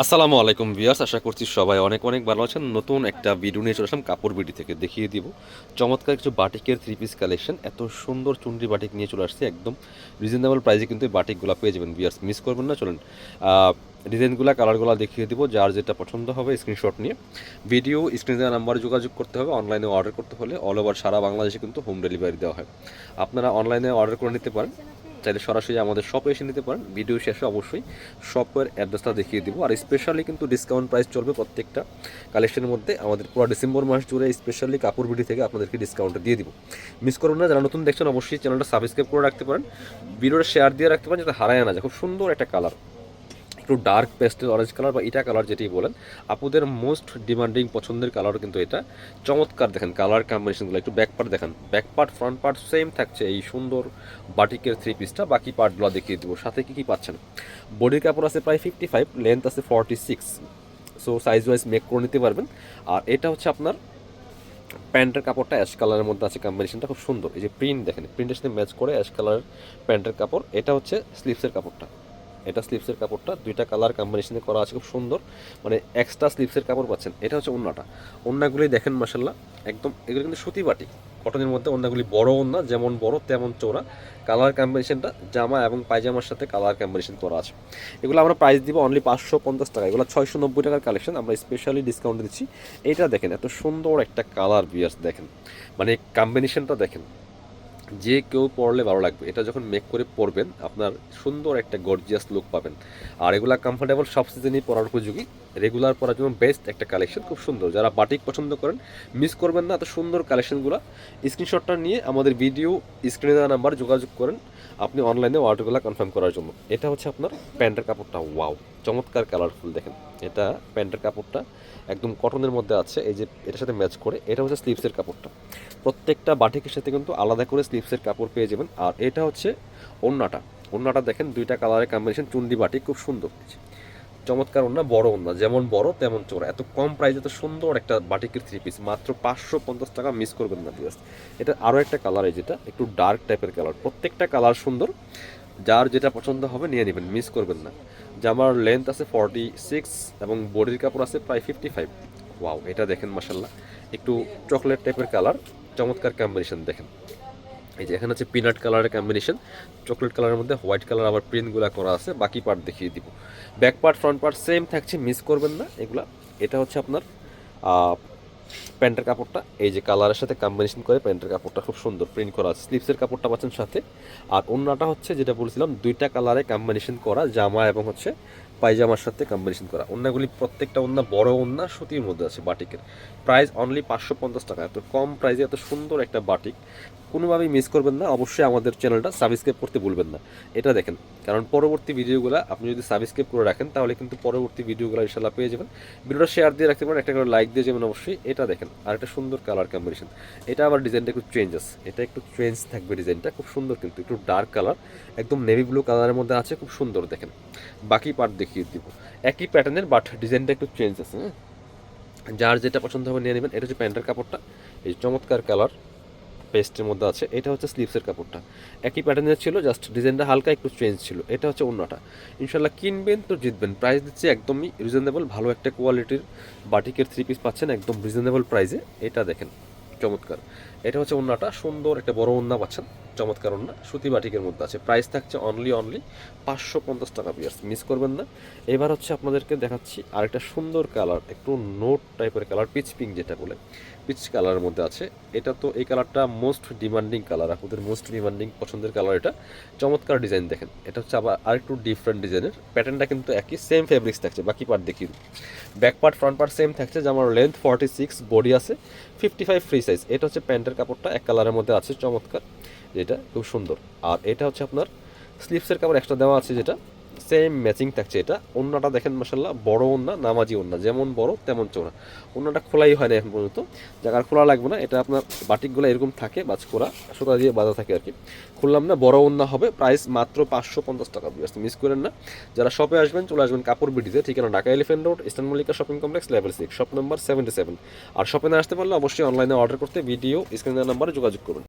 আসসালামু আলাইকুম ভিউয়ার্স, আশা করছি সবাই অনেক অনেক ভালো আছেন। নতুন একটা ভিডিও নিয়ে চলে আসলাম কাপড় বিডি থেকে। দেখিয়ে দিব চমৎকার কিছু বাটিকের থ্রি পিস কালেকশন। এত সুন্দর চুনরি বাটিক নিয়ে চলে আসছে, একদম রিজনেবল প্রাইসে কিন্তু এই বাটিকগুলো পেয়ে যাবেন ভিউয়ার্স, মিস করবেন না। চলেন ডিজাইনগুলো কালারগুলো দেখিয়ে দিব, যার যেটা পছন্দ হবে স্ক্রিনশট নিয়ে ভিডিও স্ক্রিনে দেওয়া নাম্বারে যোগাযোগ করতে হবে। অনলাইনে অর্ডার করতে হলে অল ওভার সারা বাংলাদেশে কিন্তু হোম ডেলিভারি দেওয়া হয়। আপনারা অনলাইনে অর্ডার করে নিতে পারেন, চাইলে সরাসরি আমাদের শপে এসে নিতে পারেন। ভিডিও শেষে অবশ্যই শপের অ্যাড্রেসটা দেখিয়ে দিব। আর স্পেশালি কিন্তু ডিসকাউন্ট প্রাইস চলবে প্রত্যেকটা কালেকশনের মধ্যে। আমাদের পুরো ডিসেম্বর মাস জুড়ে স্পেশালি কাপড় বিডি থেকে আপনাদেরকে ডিসকাউন্ট দিয়ে দিব, মিস করুন না। যারা নতুন দেখছেন অবশ্যই চ্যানেলটা সাবস্ক্রাইব করে রাখতে পারেন, ভিডিওটা শেয়ার দিয়ে রাখতে পারেন যাতে হারায় না যায়। খুব সুন্দর একটা কালার, একটু ডার্ক পেস্টেল অরেঞ্জ কালার বা ইটা কালার যেটি বলেন, আপুদের মোস্ট ডিমান্ডিং পছন্দের কালার কিন্তু এটা। চমৎকার দেখেন কালার কম্বিনেশনগুলো। একটু ব্যাক পার্ট দেখেন, back part front part same থাকছে এই সুন্দর বাটিকের থ্রি পিসটা। বাকি পার্টগুলো দেখিয়ে দেবো, সাথে কী কী পাচ্ছেন। বডির কাপড় আছে প্রায় 55, লেন্থ আছে 46, সো সাইজ ওয়াইজ মেক করে নিতে পারবেন। আর এটা হচ্ছে আপনার প্যান্টের কাপড়টা অ্যাশ কালারের মধ্যে আছে, কম্বিনেশনটা খুব সুন্দর। এই যে প্রিন্ট দেখেন, প্রিন্টের সাথে ম্যাচ করে অ্যাশ কালারের প্যান্টের কাপড়। এটা হচ্ছে স্লিভসের কাপড়টা, এটা স্লিভসের কাপড়টা দুইটা কালার কম্বিনেশনে করা আছে, খুব সুন্দর। মানে এক্সট্রা স্লিভসের কাপড় পাচ্ছেন। এটা হচ্ছে ওন্নাটা, ওন্নাগুলি দেখেন মাসাল্লাহ, একদম এগুলো কিন্তু সুতি বাটি কটনের মধ্যে। ওন্নাগুলি বড় ওন্না, যেমন বড় তেমন চওড়া। কালার কম্বিনেশনটা জামা এবং পায়জামার সাথে কালার কম্বিনেশন করা আছে। এগুলো আমরা প্রাইস দিব অনলি 550 টাকা। এগুলো 690 টাকার কালেকশন, আমরা স্পেশালি ডিসকাউন্ট দিচ্ছি। এইটা দেখেন এত সুন্দর একটা কালার বিয়ার্স, দেখেন মানে কম্বিনেশনটা দেখেন, যে কেউ পরলে ভালো লাগবে। এটা যখন মেক করে পরবেন আপনার সুন্দর একটা গর্জিয়াস লুক পাবেন। আর এগুলা কমফোর্টেবল, সব সিজনেই পরার উপযোগী, রেগুলার পরার জন্য বেস্ট একটা কালেকশন, খুব সুন্দর। যারা বাটিক পছন্দ করেন মিস করবেন না এত সুন্দর কালেকশনগুলো। স্ক্রিনশটটা নিয়ে আমাদের ভিডিও স্ক্রিনে দেওয়া নাম্বার যোগাযোগ করেন আপনি অনলাইনে অর্ডারগুলো কনফার্ম করার জন্য। এটা হচ্ছে আপনার প্যান্টের কাপড়টা, ওয়াও চমৎকার কালারফুল দেখেন। এটা প্যান্টের কাপড়টা একদম কটনের মধ্যে আছে, এই যে এটার সাথে ম্যাচ করে। এটা হচ্ছে স্লিভসের কাপড়টা, প্রত্যেকটা বাটিকের সাথে কিন্তু আলাদা করে স্লিভসের কাপড় পেয়ে যাবেন। আর এটা হচ্ছে ওড়নাটা, ওড়নাটা দেখেন দুইটা কালারের কম্বিনেশন, চুন্ডি বাটিক খুব সুন্দর, চমৎকার ওড়না, বড় ওড়না, যেমন বড় তেমন চোরা। এত কম প্রাইসে এত সুন্দর একটা বাটিকের থ্রি পিস মাত্র 550 টাকা, মিস করবেন না প্লিজ। এটা আরও একটা কালার, এই যেটা একটু ডার্ক টাইপের কালার, প্রত্যেকটা কালার সুন্দর। যার যেটা পছন্দ হবে নিয়ে নেবেন, মিস করবেন না। জামার লেন্থ আছে 46 এবং বডির কাপড় আছে প্রায় 55। ওয়াও, এটা দেখেন মাসাল্লাহ, একটু চকলেট টাইপের কালার, চমৎকার কম্বিনেশন দেখেন। এই যে এখানে হচ্ছে পিনাট কালারের কম্বিনেশন, চকলেট কালারের মধ্যে হোয়াইট কালার আবার প্রিন্টগুলো করা আছে। বাকি পার্ট দেখিয়ে দিব, back part front part same থাকছে, মিস করবেন না এগুলা। এটা হচ্ছে আপনার প্যান্টের কাপড়টা, এই যে কালারের সাথে কম্বিনেশন করে প্যান্টের কাপড়টা খুব সুন্দর প্রিন্ট করা আছে। স্লিভসের কাপড়টা পাচ্ছেন সাথে। আর ওড়নাটা হচ্ছে যেটা বলছিলাম দুইটা কালারে কম্বিনেশন করা, জামা এবং হচ্ছে পায়জামার সাথে কম্বিনেশন করা। ওড়নাগুলি প্রত্যেকটা ওড়না বড় ওড়না, সুতির মধ্যে আছে বাটিকের। প্রাইস অনলি 550 টাকা। এত কম প্রাইসে এত সুন্দর একটা বাটিক কোনোভাবেই মিস করবেন না। অবশ্যই আমাদের চ্যানেলটা সাবস্ক্রাইব করতে ভুলবেন না। এটা দেখেন, কারণ পরবর্তী ভিডিওগুলো আপনি যদি সাবস্ক্রাইব করে রাখেন তাহলে কিন্তু পরবর্তী ভিডিওগুলো ইনশাল্লাহ পেয়ে যাবেন। ভিডিওটা শেয়ার দিয়ে রাখতে পারেন, একটা করে লাইক দিয়ে যাবেন অবশ্যই। এটা দেখেন আর একটা সুন্দর কালার কম্বিনেশন। এটা আবার ডিজাইনটা একটু চেঞ্জ আছে, এটা একটু চেঞ্জ থাকবে ডিজাইনটা, খুব সুন্দর কিন্তু একটু ডার্ক কালার, একদম নেভি ব্লু কালারের মধ্যে আছে, খুব সুন্দর দেখেন। বাকি পার্ট দেখিয়ে দিব, একই প্যাটার্নের বাট ডিজাইনটা একটু চেঞ্জ আছে। হ্যাঁ, যার যেটা পছন্দ হবে নিয়ে নেবেন। এটা হচ্ছে প্যান্টের কাপড়টা, এই চমৎকার কালার পেস্টের মধ্যে আছে। এটা হচ্ছে স্লিভসের কাপড়টা, একই প্যাটার্নের ছিল, জাস্ট ডিজাইনটা হালকা একটু চেঞ্জ ছিল। এটা হচ্ছে ওড়নাটা। ইনশাল্লাহ কিনবেন তো জিতবেন। প্রাইস দিচ্ছে একদমই রিজনেবল, ভালো একটা কোয়ালিটির বাটিকের থ্রি পিস পাচ্ছেন একদম রিজনেবল প্রাইসে। এটা দেখেন চমৎকার। এটা হচ্ছে ওড়নাটা, সুন্দর একটা বড় ওড়না পাচ্ছেন, চমৎকার ওড়না, সুতি বাটিকের মধ্যে আছে। প্রাইস থাকছে অনলি 550 টাকা পিয়ার্স, মিস করবেন না। এবার হচ্ছে আপনাদেরকে দেখাচ্ছি আরেকটা সুন্দর কালার, একটু নোট টাইপের কালার, পিচ পিঙ্ক যেটা বলে, পিচ কালারের মধ্যে আছে। এটা তো এই কালারটা মোস্ট ডিমান্ডিং কালার, আপনাদের মোস্ট ডিমান্ডিং পছন্দের কালার এটা। চমৎকার ডিজাইন দেখেন। এটা হচ্ছে আবার আরেকটু ডিফারেন্ট ডিজাইনের, প্যাটার্নটা কিন্তু একই, সেম ফেব্রিক্স থাকছে। বাকি পার্ট দেখিয়ে দিই, back part front part same থাকছে। জামার লেন্থ 46, বডি আছে 55 ফ্রি সাইজ। এটা হচ্ছে প্যান্টের কাপড়টা, এক কালারের মধ্যে আছে, চমৎকার, যেটা খুব সুন্দর। আর এটা হচ্ছে আপনার স্লিভসের কাপড় এক্সট্রা দেওয়া আছে, যেটা সেম ম্যাচিং থাকছে। এটা ওড়নাটা দেখেন মাসাল্লাহ, বড় ওড়না, নামাজি ওড়না, যেমন বড় তেমন চওড়া। ওড়নাটা খোলাই হয় না এখন পর্যন্ত, জায়গার খোলা লাগবে না। এটা আপনার বাটিকগুলো এরকম থাকে, বাজ করা সুতা দিয়ে বাঁধা থাকে আর কি। খুললাম না, বড় ওড়না হবে। প্রাইস মাত্র 550 টাকা, মিস করেন না। যারা শপে আসবেন চলে আসবেন কাপড় বিডিতে, ঠিকানা Dhaka elephant road, eastern Mallika shopping complex, level 6, shop number 77। আর শপে না আসতে পারলে অবশ্যই অনলাইনে অর্ডার করতে ভিডিও স্ক্রিনের নাম্বারে যোগাযোগ করুন।